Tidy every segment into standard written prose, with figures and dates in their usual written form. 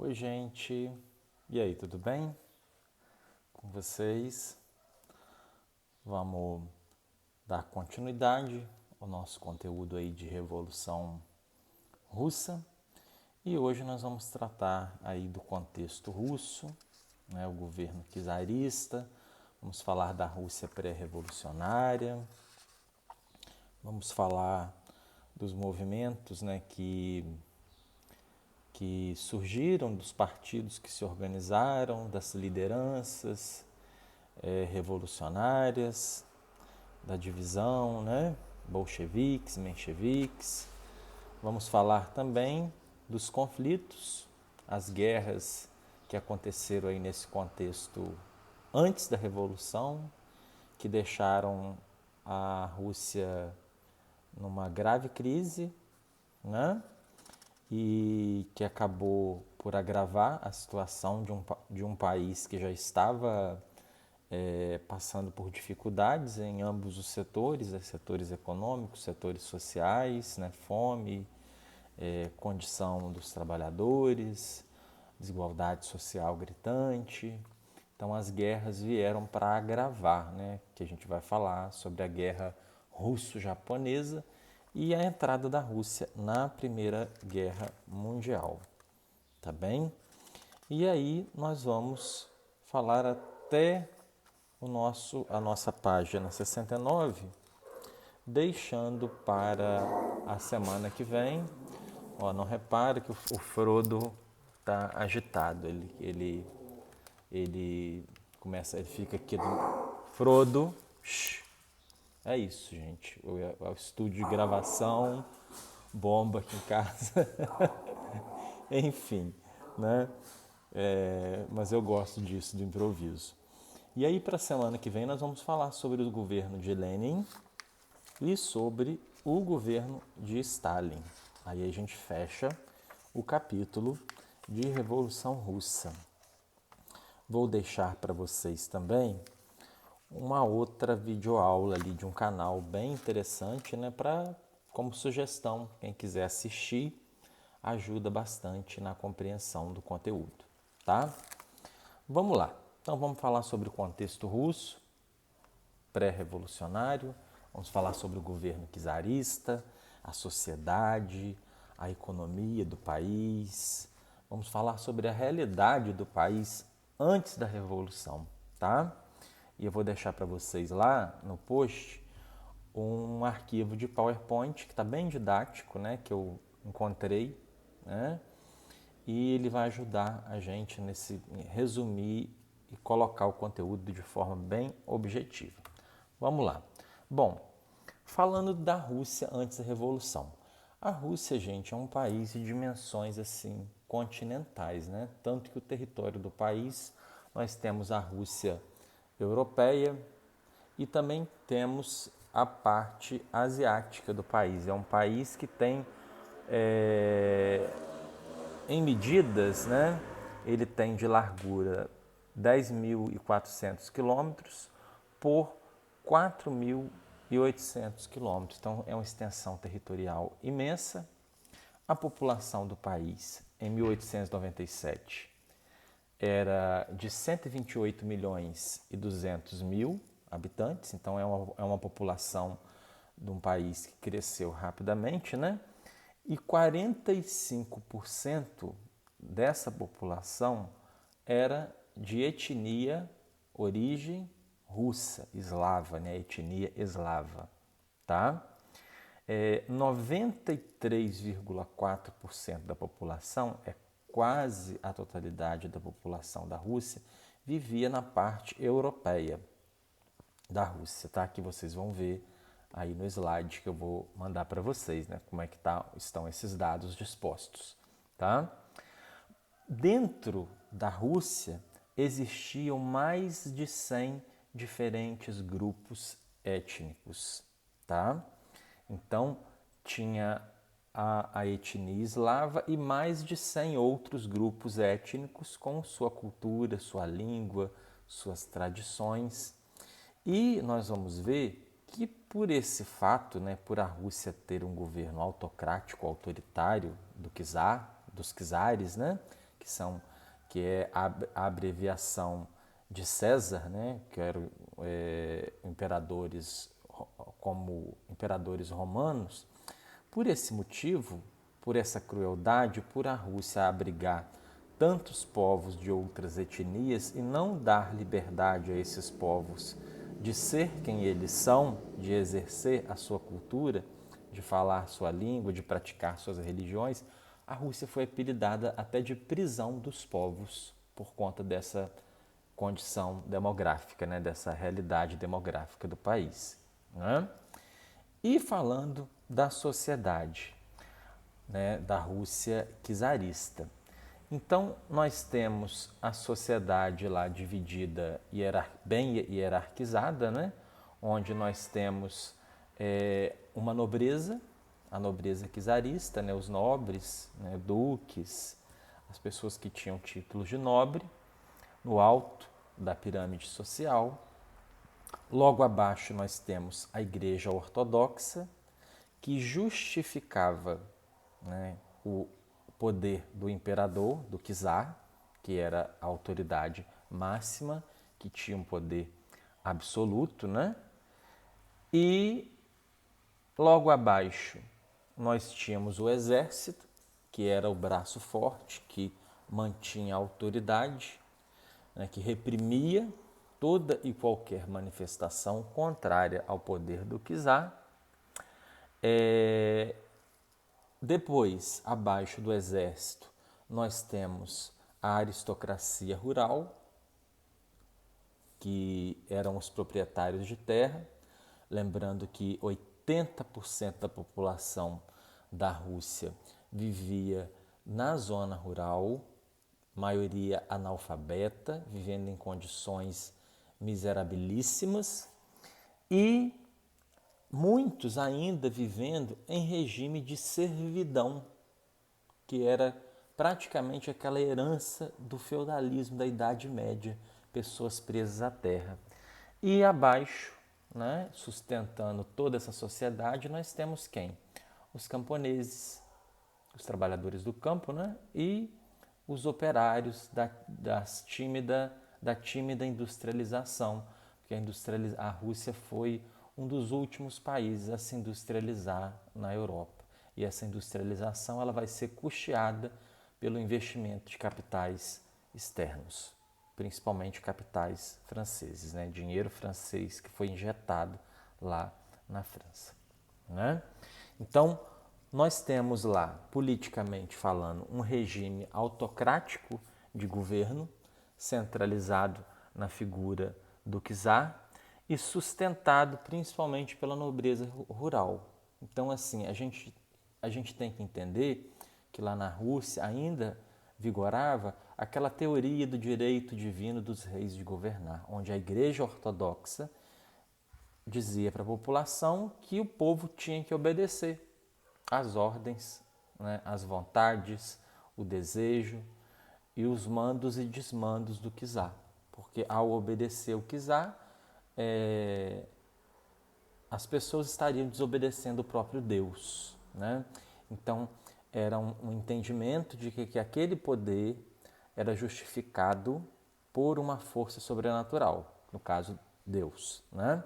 Oi, gente. E aí, tudo bem com vocês? Vamos dar continuidade ao nosso conteúdo aí de Revolução Russa. E hoje nós vamos tratar aí do contexto russo, né, o governo czarista. Vamos falar da Rússia pré-revolucionária. Vamos falar dos movimentos, né, que surgiram, dos partidos que se organizaram, das lideranças revolucionárias, da divisão, né? Bolcheviques, mencheviques. Vamos falar também dos conflitos, as guerras que aconteceram aí nesse contexto antes da Revolução, que deixaram a Rússia numa grave crise, né? E que acabou por agravar a situação de um país que já estava passando por dificuldades em ambos os setores, setores econômicos, setores sociais, né, fome, condição dos trabalhadores, desigualdade social gritante. Então as guerras vieram para agravar, né, que a gente vai falar sobre a guerra russo-japonesa e a entrada da Rússia na Primeira Guerra Mundial, tá bem? E aí nós vamos falar até a nossa página 69, deixando para a semana que vem. Ó, não repare que o Frodo está agitado, ele começa, ele fica aqui do Frodo. Shh. É isso, gente. O estúdio de gravação bomba aqui em casa. Enfim, né? Mas eu gosto disso, do improviso. E aí, para a semana que vem, nós vamos falar sobre o governo de Lenin e sobre o governo de Stalin. Aí a gente fecha o capítulo de Revolução Russa. Vou deixar para vocês também uma outra videoaula ali de um canal bem interessante, né, como sugestão, quem quiser assistir, ajuda bastante na compreensão do conteúdo, tá? Vamos lá. Então vamos falar sobre o contexto russo, pré-revolucionário, vamos falar sobre o governo czarista, a sociedade, a economia do país, vamos falar sobre a realidade do país antes da revolução, tá? E eu vou deixar para vocês lá no post um arquivo de PowerPoint que está bem didático, né, que eu encontrei, né? E ele vai ajudar a gente nesse resumir e colocar o conteúdo de forma bem objetiva. Vamos lá. Bom, falando da Rússia antes da Revolução. A Rússia, gente, é um país de dimensões assim continentais, né? Tanto que o território do país, nós temos a Rússia europeia e também temos a parte asiática do país. É um país que tem em medidas, né, ele tem de largura 10.400 quilômetros por 4.800 quilômetros. Então, é uma extensão territorial imensa. A população do país, em 1897, era de 128 milhões e 200 mil habitantes. Então, é uma população de um país que cresceu rapidamente, né? E 45% dessa população era de etnia, origem russa, eslava, né? Etnia eslava, tá? 93,4% da população, é quase a totalidade da população da Rússia, vivia na parte europeia da Rússia, tá? Que vocês vão ver aí no slide que eu vou mandar para vocês, né? Como é que estão esses dados dispostos, tá? Dentro da Rússia existiam mais de 100 diferentes grupos étnicos, tá? Então tinha a etnia eslava e mais de 100 outros grupos étnicos com sua cultura, sua língua, suas tradições. E nós vamos ver que por esse fato, né, por a Rússia ter um governo autocrático, autoritário dos czares, né, que é a abreviação de César, né, que eram imperadores como imperadores romanos. Por esse motivo, por essa crueldade, por a Rússia abrigar tantos povos de outras etnias e não dar liberdade a esses povos de ser quem eles são, de exercer a sua cultura, de falar sua língua, de praticar suas religiões, a Rússia foi apelidada até de prisão dos povos por conta dessa condição demográfica, né, dessa realidade demográfica do país. Né? E falando da sociedade, né, da Rússia czarista. Então, nós temos a sociedade lá dividida, bem hierarquizada, né, onde nós temos uma nobreza, a nobreza czarista, né, os nobres, né, duques, as pessoas que tinham títulos de nobre, no alto da pirâmide social. Logo abaixo nós temos a Igreja Ortodoxa, que justificava, né, o poder do imperador, do czar, que era a autoridade máxima, que tinha um poder absoluto, né? E logo abaixo nós tínhamos o exército, que era o braço forte, que mantinha a autoridade, né, que reprimia toda e qualquer manifestação contrária ao poder do czar. Depois, abaixo do exército, nós temos a aristocracia rural, que eram os proprietários de terra. Lembrando que 80% da população da Rússia vivia na zona rural, maioria analfabeta, vivendo em condições miserabilíssimas, e muitos ainda vivendo em regime de servidão, que era praticamente aquela herança do feudalismo da Idade Média, pessoas presas à terra. E abaixo, né, sustentando toda essa sociedade, nós temos quem? Os camponeses, os trabalhadores do campo, né, e os operários da tímida industrialização, porque a Rússia foi um dos últimos países a se industrializar na Europa. E essa industrialização ela vai ser custeada pelo investimento de capitais externos, principalmente capitais franceses, né? Dinheiro francês que foi injetado lá na França. Né? Então, nós temos lá, politicamente falando, um regime autocrático de governo, centralizado na figura do czar e sustentado principalmente pela nobreza rural. Então, assim, a gente tem que entender que lá na Rússia ainda vigorava aquela teoria do direito divino dos reis de governar, onde a Igreja Ortodoxa dizia para a população que o povo tinha que obedecer às ordens, né, às vontades, o desejo e os mandos e desmandos do czar. Porque ao obedecer o czar, as pessoas estariam desobedecendo o próprio Deus. Né? Então, era um entendimento de que aquele poder era justificado por uma força sobrenatural, no caso, Deus. Né?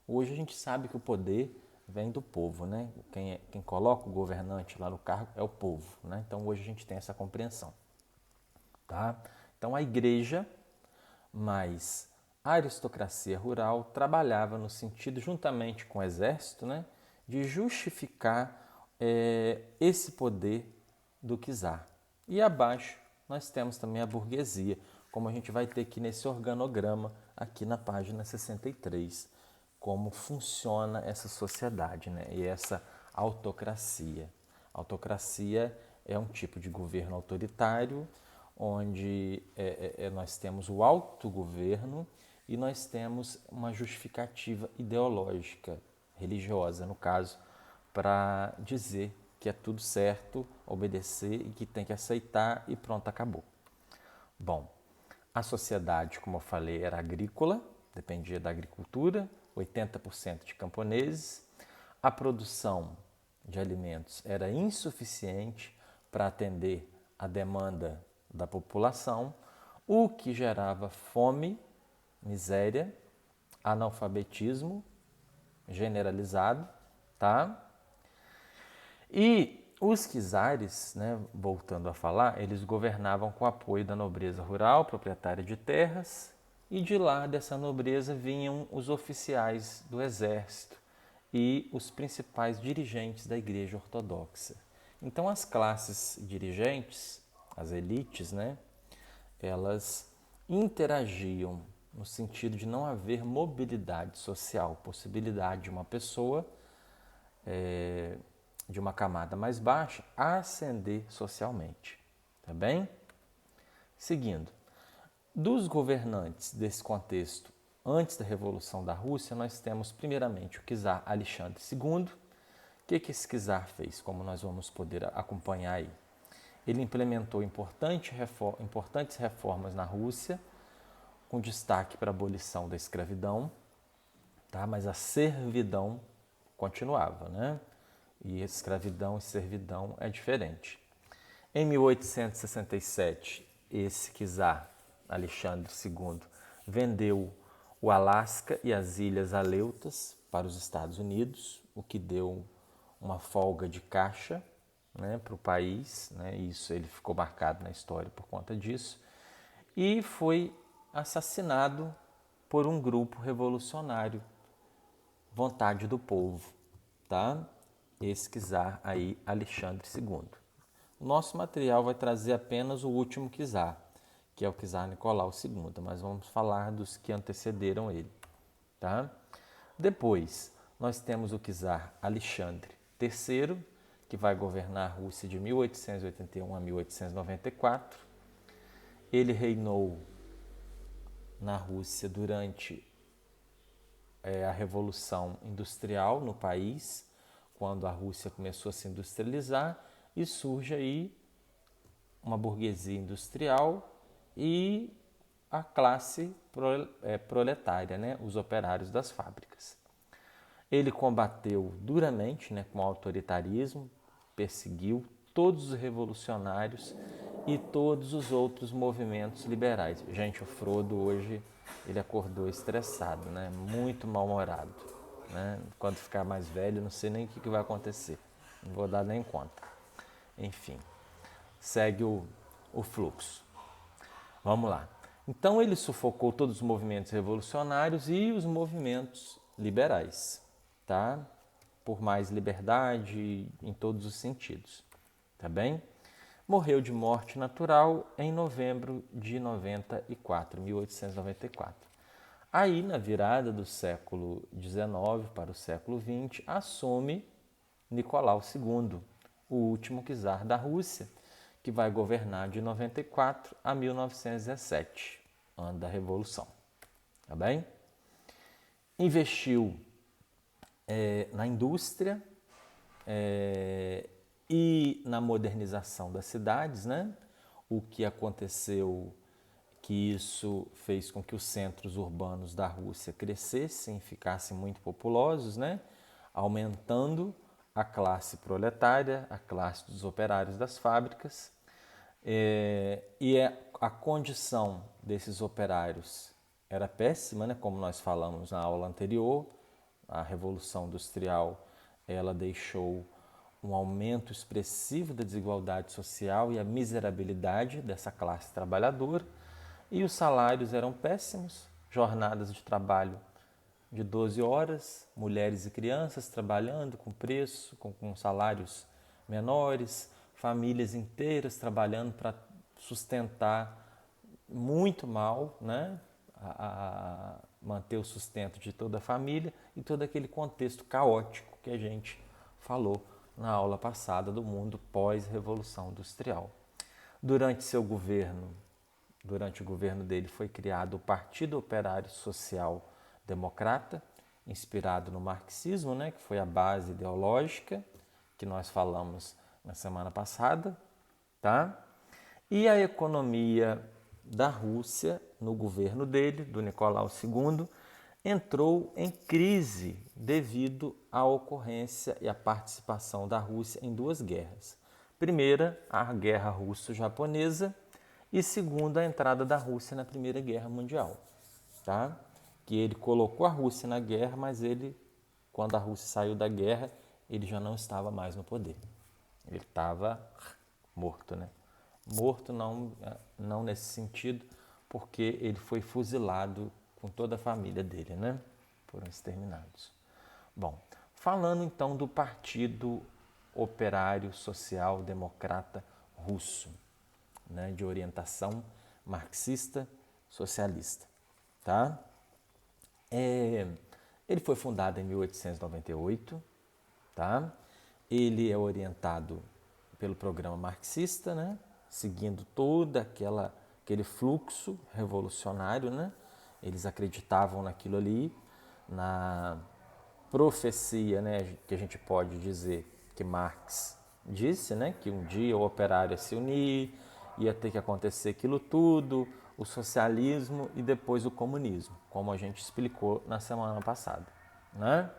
Hoje a gente sabe que o poder vem do povo, né? Quem coloca o governante lá no cargo é o povo. Né? Então, hoje a gente tem essa compreensão. Tá? Então, a igreja, mais a aristocracia rural, trabalhava no sentido, juntamente com o exército, né, de justificar esse poder do czar. E abaixo nós temos também a burguesia, como a gente vai ter aqui nesse organograma, aqui na página 63, como funciona essa sociedade, né, e essa autocracia. A autocracia é um tipo de governo autoritário, onde nós temos o autogoverno e nós temos uma justificativa ideológica, religiosa, no caso, para dizer que é tudo certo, obedecer e que tem que aceitar e pronto, acabou. Bom, a sociedade, como eu falei, era agrícola, dependia da agricultura, 80% de camponeses. A produção de alimentos era insuficiente para atender a demanda da população, o que gerava fome, miséria, analfabetismo generalizado, tá? E os czares, né, voltando a falar, eles governavam com o apoio da nobreza rural, proprietária de terras, e de lá dessa nobreza vinham os oficiais do exército e os principais dirigentes da Igreja Ortodoxa. Então as classes dirigentes, as elites, né, elas interagiam no sentido de não haver mobilidade social, possibilidade de uma pessoa de uma camada mais baixa ascender socialmente. Tá bem? Seguindo, dos governantes desse contexto antes da Revolução da Rússia, nós temos primeiramente o czar Alexandre II. O que esse czar fez, como nós vamos poder acompanhar aí? Ele implementou importantes reformas na Rússia, com destaque para a abolição da escravidão, tá? Mas a servidão continuava, né? E escravidão e servidão é diferente. Em 1867, esse czar Alexandre II vendeu o Alasca e as Ilhas Aleutas para os Estados Unidos, o que deu uma folga de caixa, né, para o país, né? Isso ele ficou marcado na história por conta disso, e foi assassinado por um grupo revolucionário, Vontade do Povo, tá? Esse czar aí, Alexandre II. O nosso material vai trazer apenas o último czar, que é o czar Nicolau II, mas vamos falar dos que antecederam ele, tá? Depois, nós temos o czar Alexandre III, que vai governar a Rússia de 1881 a 1894. Ele reinou na Rússia durante a Revolução Industrial no país, quando a Rússia começou a se industrializar e surge aí uma burguesia industrial e a classe proletária, né? Os operários das fábricas. Ele combateu duramente, né, com o autoritarismo, perseguiu todos os revolucionários e todos os outros movimentos liberais. Gente, o Frodo hoje ele acordou estressado, né? Muito mal-humorado, né? Quando ficar mais velho, não sei nem o que vai acontecer. Não vou dar nem conta. Enfim, segue o fluxo. Vamos lá. Então ele sufocou todos os movimentos revolucionários e os movimentos liberais, tá? Por mais liberdade em todos os sentidos, tá bem? Morreu de morte natural em novembro de 1894. Aí, na virada do século XIX para o século XX, assume Nicolau II, o último czar da Rússia, que vai governar de 94 a 1917, ano da Revolução. Tá bem? Investiu na indústria e na modernização das cidades, né? O que aconteceu que isso fez com que os centros urbanos da Rússia crescessem e ficassem muito populosos, né? Aumentando a classe proletária, a classe dos operários das fábricas, e a condição desses operários era péssima, né? Como nós falamos na aula anterior, a Revolução Industrial ela deixou um aumento expressivo da desigualdade social e a miserabilidade dessa classe trabalhadora, e os salários eram péssimos, jornadas de trabalho de 12 horas, mulheres e crianças trabalhando com preço, com salários menores, famílias inteiras trabalhando para sustentar muito mal, né? a manter o sustento de toda a família e todo aquele contexto caótico que a gente falou na aula passada do mundo pós-revolução industrial. Durante o governo dele foi criado o Partido Operário Social Democrata, inspirado no marxismo, né, que foi a base ideológica que nós falamos na semana passada, tá? E a economia da Rússia, no governo dele, do Nicolau II, entrou em crise devido à ocorrência e à participação da Rússia em duas guerras. Primeira, a Guerra Russo-Japonesa, e segundo, a entrada da Rússia na Primeira Guerra Mundial, tá? Que ele colocou a Rússia na guerra, mas ele, quando a Rússia saiu da guerra, ele já não estava mais no poder. Ele estava morto, né? Morto não nesse sentido, porque ele foi fuzilado com toda a família dele, né? Foram exterminados. Bom, falando então do Partido Operário Social Democrata Russo, né? De orientação marxista-socialista, tá? Ele foi fundado em 1898, tá? Ele é orientado pelo programa marxista, né? Seguindo todo aquele fluxo revolucionário, né? Eles acreditavam naquilo ali, na profecia, né? Que a gente pode dizer que Marx disse, né? Que um dia o operário ia se unir, ia ter que acontecer aquilo tudo, o socialismo e depois o comunismo, como a gente explicou na semana passada, né?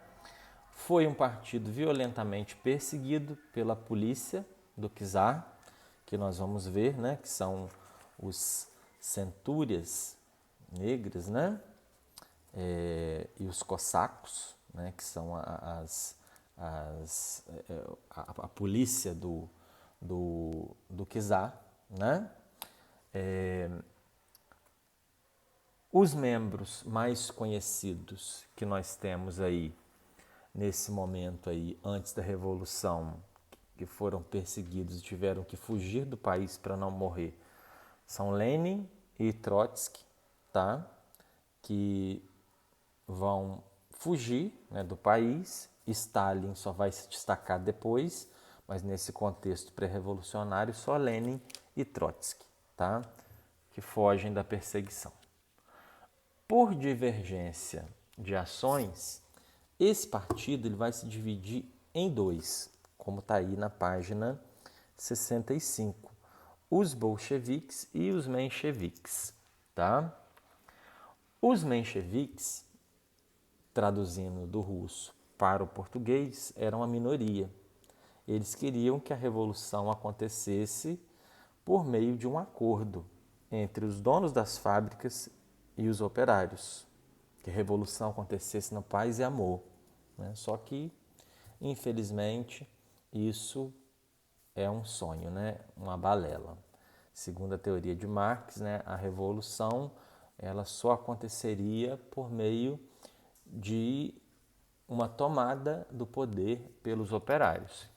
Foi um partido violentamente perseguido pela polícia do czar, que nós vamos ver, né, que são os centúrias negras, né, e os cossacos, né, que são a polícia do czar, né. Os membros mais conhecidos que nós temos aí nesse momento aí, antes da Revolução, que foram perseguidos e tiveram que fugir do país para não morrer, são Lenin e Trotsky, tá? Que vão fugir, né, do país. Stalin só vai se destacar depois, mas nesse contexto pré-revolucionário, só Lenin e Trotsky, tá? Que fogem da perseguição. Por divergência de ações, esse partido ele vai se dividir em dois, como está aí na página 65, os bolcheviques e os mencheviques, tá? Os mencheviques, traduzindo do russo para o português, eram a minoria. Eles queriam que a revolução acontecesse por meio de um acordo entre os donos das fábricas e os operários. Que a revolução acontecesse na paz e amor, né? Só que, infelizmente, isso é um sonho, né? Uma balela. Segundo a teoria de Marx, né, a revolução ela só aconteceria por meio de uma tomada do poder pelos operários.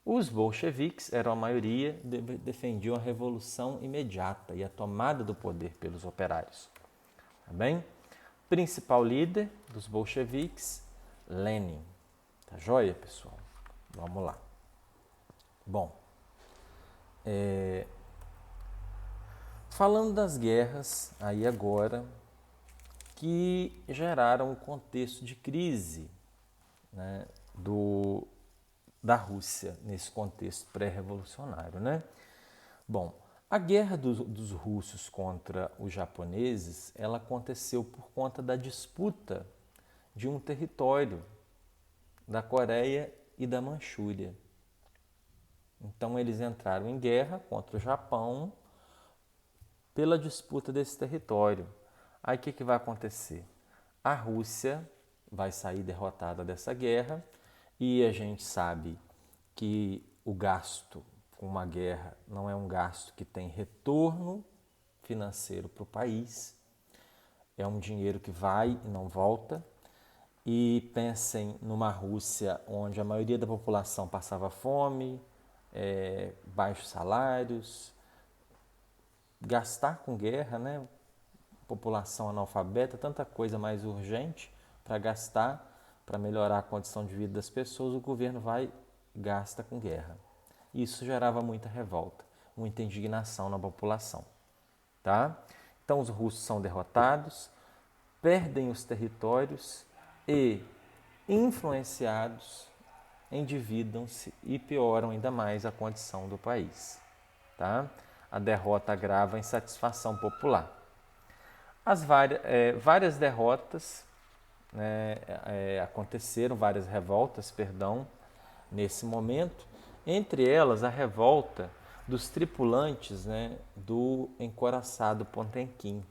Os bolcheviques eram a maioria, defendiam a revolução imediata e a tomada do poder pelos operários. Tá bem? Principal líder dos bolcheviques, Lenin. Tá joia, pessoal? Vamos lá. Bom, falando das guerras, aí agora, que geraram o contexto de crise, né, da Rússia, nesse contexto pré-revolucionário, né? Bom, a guerra dos russos contra os japoneses, ela aconteceu por conta da disputa de um território da Coreia e da Manchúria. Então eles entraram em guerra contra o Japão pela disputa desse território. Aí o que vai acontecer? A Rússia vai sair derrotada dessa guerra e a gente sabe que o gasto com uma guerra não é um gasto que tem retorno financeiro para o país, é um dinheiro que vai e não volta. E pensem numa Rússia onde a maioria da população passava fome, baixos salários, gastar com guerra, né? População analfabeta, tanta coisa mais urgente para gastar, para melhorar a condição de vida das pessoas, o governo vai e gasta com guerra. Isso gerava muita revolta, muita indignação na população, tá? Então os russos são derrotados, perdem os territórios e, influenciados, endividam-se e pioram ainda mais a condição do país, tá? A derrota agrava a insatisfação popular. Várias derrotas, né, aconteceram, várias revoltas, nesse momento. Entre elas, a revolta dos tripulantes, né, do encoraçado Potemkin,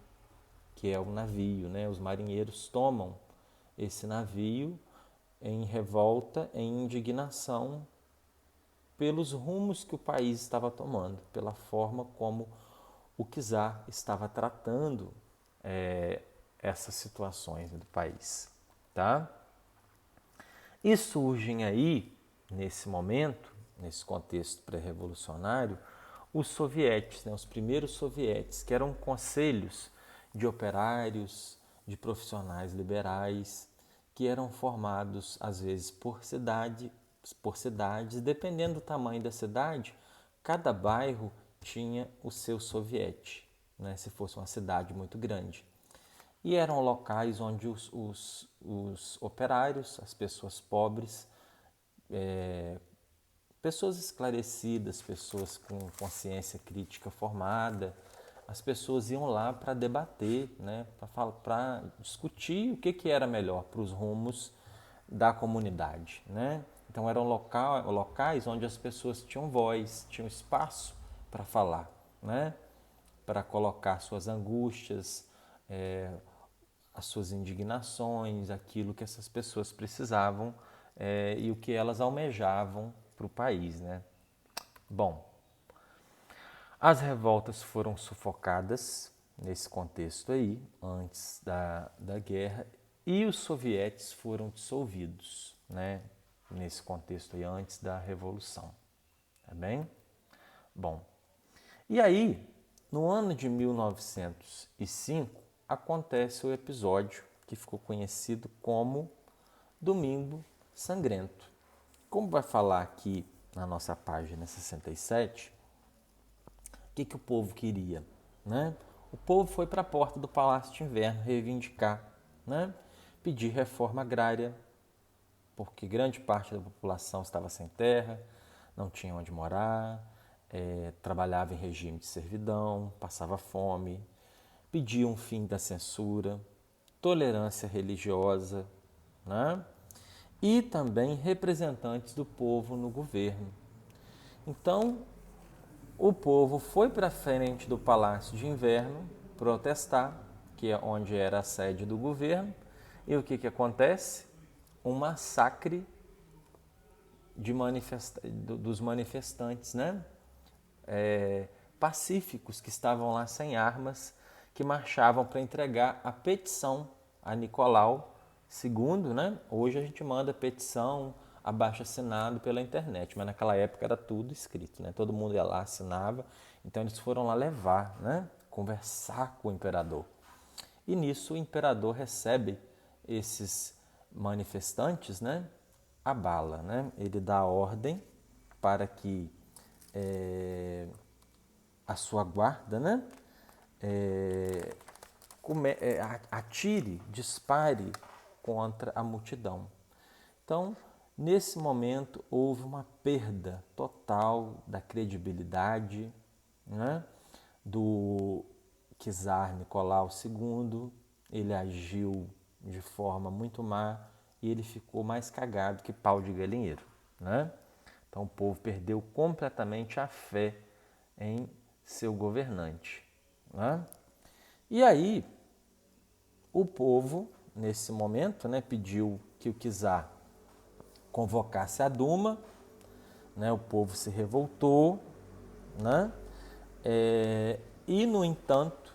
que é o navio, né? Os marinheiros tomam esse navio em revolta, em indignação pelos rumos que o país estava tomando, pela forma como o czar estava tratando essas situações do país, tá? E surgem aí, nesse momento, nesse contexto pré-revolucionário, os sovietes, né, os primeiros sovietes, que eram conselhos de operários, de profissionais liberais, que eram formados, às vezes, por cidades, dependendo do tamanho da cidade, cada bairro tinha o seu soviete, né, se fosse uma cidade muito grande. E eram locais onde os operários, as pessoas pobres, pessoas esclarecidas, pessoas com consciência crítica formada, as pessoas iam lá para debater, né, para discutir o que era melhor para os rumos da comunidade. Né? Então eram locais onde as pessoas tinham voz, tinham espaço para falar, né? Para colocar suas angústias, as suas indignações, aquilo que essas pessoas precisavam e o que elas almejavam para o país, né? Bom, as revoltas foram sufocadas nesse contexto aí, antes da guerra, e os sovietes foram dissolvidos, né? Nesse contexto aí, antes da Revolução. Tá bem? Bom, e aí, no ano de 1905, acontece o episódio que ficou conhecido como Domingo Sangrento. Como vai falar aqui na nossa página 67, o que o povo queria? Né? O povo foi para a porta do Palácio de Inverno reivindicar, né? Pedir reforma agrária, porque grande parte da população estava sem terra, não tinha onde morar, trabalhava em regime de servidão, passava fome, pedia um fim da censura, tolerância religiosa, né? E também representantes do povo no governo. Então, o povo foi para frente do Palácio de Inverno protestar, que é onde era a sede do governo, e o que acontece? Um massacre dos manifestantes, né? Pacíficos que estavam lá sem armas, que marchavam para entregar a petição a Nicolau II, né? Hoje a gente manda petição, abaixo-assinado pela internet, mas naquela época era tudo escrito, né? Todo mundo ia lá, assinava, então eles foram lá levar, né? Conversar com o imperador. E nisso o imperador recebe esses manifestantes, né? A bala, né? Ele dá ordem para que a sua guarda, né? Atire, dispare contra a multidão. Então, nesse momento, houve uma perda total da credibilidade, né, do czar Nicolau II. Ele agiu de forma muito má e ele ficou mais cagado que pau de galinheiro. Né? Então, o povo perdeu completamente a fé em seu governante. Né? E aí, o povo, nesse momento, né, pediu que o czar convocasse a Duma, né, o povo se revoltou, né, e, no entanto,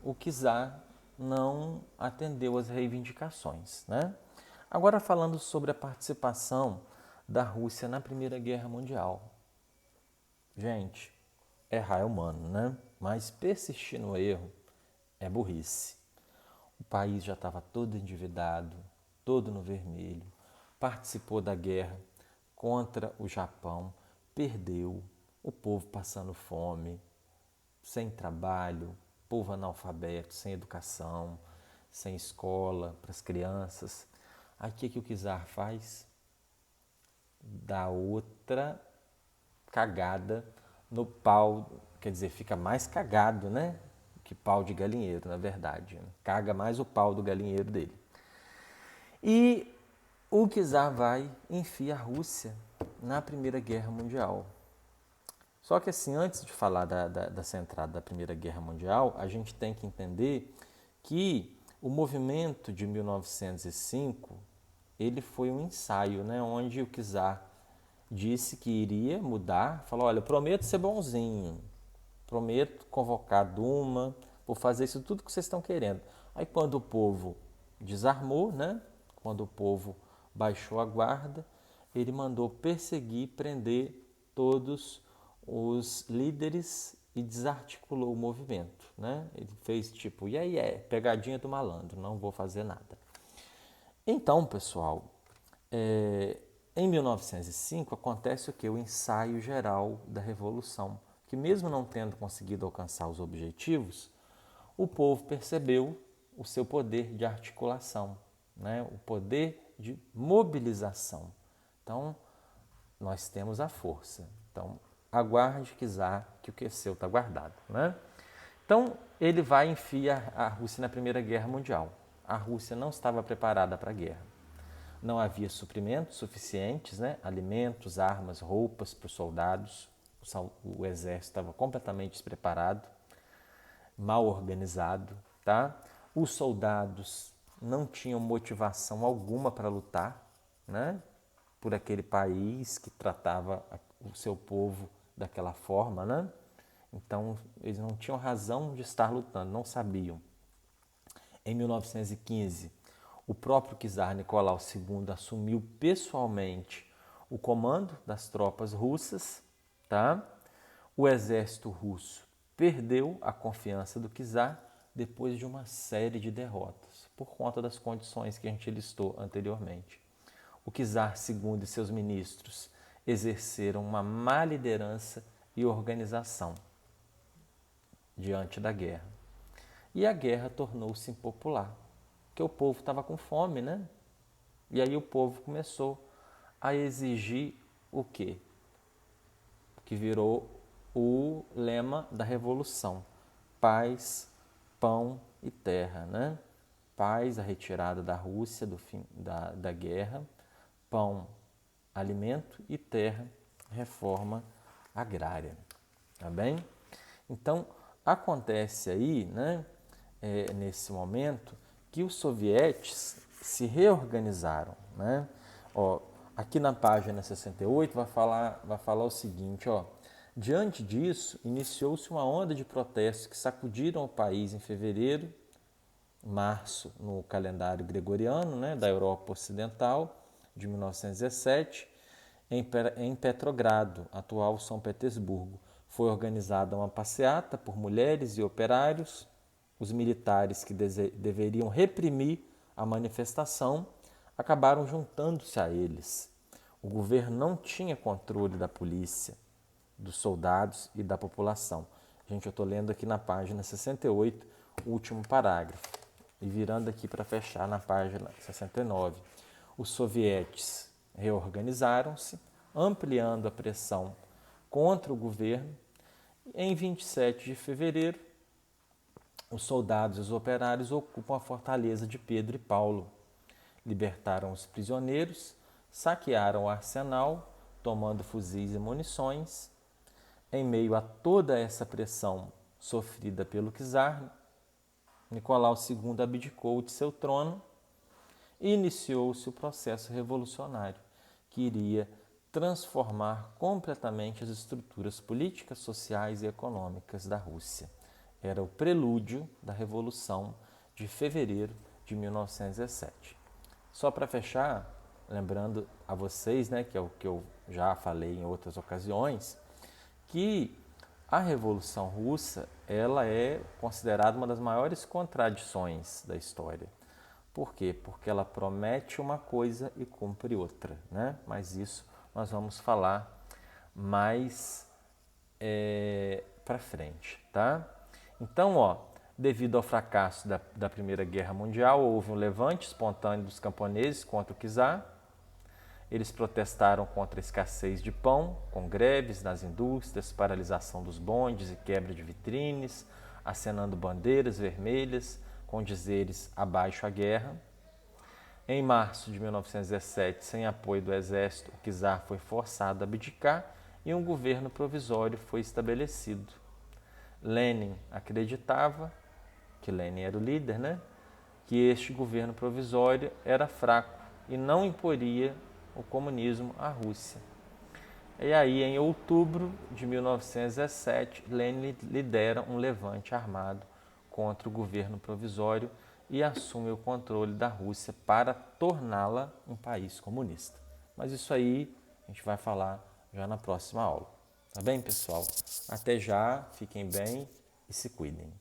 o czar não atendeu às reivindicações. Né? Agora, falando sobre a participação da Rússia na Primeira Guerra Mundial. Gente, errar é humano, né? Mas persistir no erro é burrice. O país já estava todo endividado, todo no vermelho, participou da guerra contra o Japão, perdeu, o povo passando fome, sem trabalho, povo analfabeto, sem educação, sem escola para as crianças. Aí o que o czar faz? Dá outra cagada no pau, quer dizer, fica mais cagado, né? Que pau de galinheiro, na verdade. Caga mais o pau do galinheiro dele. E o czar vai e enfia a Rússia na Primeira Guerra Mundial. Só que assim, antes de falar dessa entrada da Primeira Guerra Mundial, a gente tem que entender que o movimento de 1905, ele foi um ensaio, né, onde o czar disse que iria mudar, falou, olha, eu prometo ser bonzinho, prometo convocar a Duma, vou fazer isso tudo que vocês estão querendo. Aí quando o povo desarmou, né, quando o povo baixou a guarda, ele mandou perseguir, prender todos os líderes e desarticulou o movimento, né? Ele fez tipo, pegadinha do malandro, não vou fazer nada. Então, pessoal, em 1905 acontece o que? O ensaio geral da Revolução, que mesmo não tendo conseguido alcançar os objetivos, o povo percebeu o seu poder de articulação, né? O poder de mobilização. Então, nós temos a força. Então, aguarde, czar, que o que é seu está guardado. Né? Então, ele vai e enfia a Rússia na Primeira Guerra Mundial. A Rússia não estava preparada para a guerra. Não havia suprimentos suficientes, né? Alimentos, armas, roupas para os soldados. O exército estava completamente despreparado, mal organizado. Tá? Os soldados não tinham motivação alguma para lutar, né? Por aquele país que tratava o seu povo daquela forma, né? Então, eles não tinham razão de estar lutando, não sabiam. Em 1915, o próprio czar Nicolau II assumiu pessoalmente o comando das tropas russas, tá? O exército russo perdeu a confiança do czar depois de uma série de derrotas, por conta das condições que a gente listou anteriormente. O czar II e seus ministros exerceram uma má liderança e organização diante da guerra. E a guerra tornou-se impopular, porque o povo estava com fome, né? E aí o povo começou a exigir o quê? Que virou o lema da Revolução: paz, pão e terra, né? Paz, a retirada da Rússia do fim da guerra, pão, alimento e terra, reforma agrária. Tá bem? Então, acontece aí, né, nesse momento, que os sovietes se reorganizaram. Né? Ó, aqui na página 68 vai falar o seguinte, ó, diante disso, iniciou-se uma onda de protestos que sacudiram o país em fevereiro, março, no calendário gregoriano, né, da Europa Ocidental, de 1917, em Petrogrado, atual São Petersburgo. Foi organizada uma passeata por mulheres e operários. Os militares que deveriam reprimir a manifestação acabaram juntando-se a eles. O governo não tinha controle da polícia, dos soldados e da população. Gente, eu estou lendo aqui na página 68, o último parágrafo. E virando aqui para fechar na página 69. Os sovietes reorganizaram-se, ampliando a pressão contra o governo. Em 27 de fevereiro, os soldados e os operários ocupam a fortaleza de Pedro e Paulo. Libertaram os prisioneiros, saquearam o arsenal, tomando fuzis e munições. Em meio a toda essa pressão sofrida pelo czar, Nicolau II abdicou de seu trono e iniciou-se o processo revolucionário, que iria transformar completamente as estruturas políticas, sociais e econômicas da Rússia. Era o prelúdio da Revolução de fevereiro de 1917. Só para fechar, lembrando a vocês, né, que é o que eu já falei em outras ocasiões, que a Revolução Russa ela é considerada uma das maiores contradições da história. Por quê? Porque ela promete uma coisa e cumpre outra, né? Mas isso nós vamos falar mais para frente, tá? Então, ó, devido ao fracasso da Primeira Guerra Mundial, houve um levante espontâneo dos camponeses contra o czar. Eles protestaram contra a escassez de pão, com greves nas indústrias, paralisação dos bondes e quebra de vitrines, acenando bandeiras vermelhas com dizeres abaixo a guerra. Em março de 1917, sem apoio do exército, o czar foi forçado a abdicar e um governo provisório foi estabelecido. Lenin acreditava, que Lenin era o líder, né? Que este governo provisório era fraco e não imporia o comunismo à Rússia. E aí, em outubro de 1917, Lenin lidera um levante armado contra o governo provisório e assume o controle da Rússia para torná-la um país comunista. Mas isso aí a gente vai falar já na próxima aula. Tá bem, pessoal? Até já, fiquem bem e se cuidem.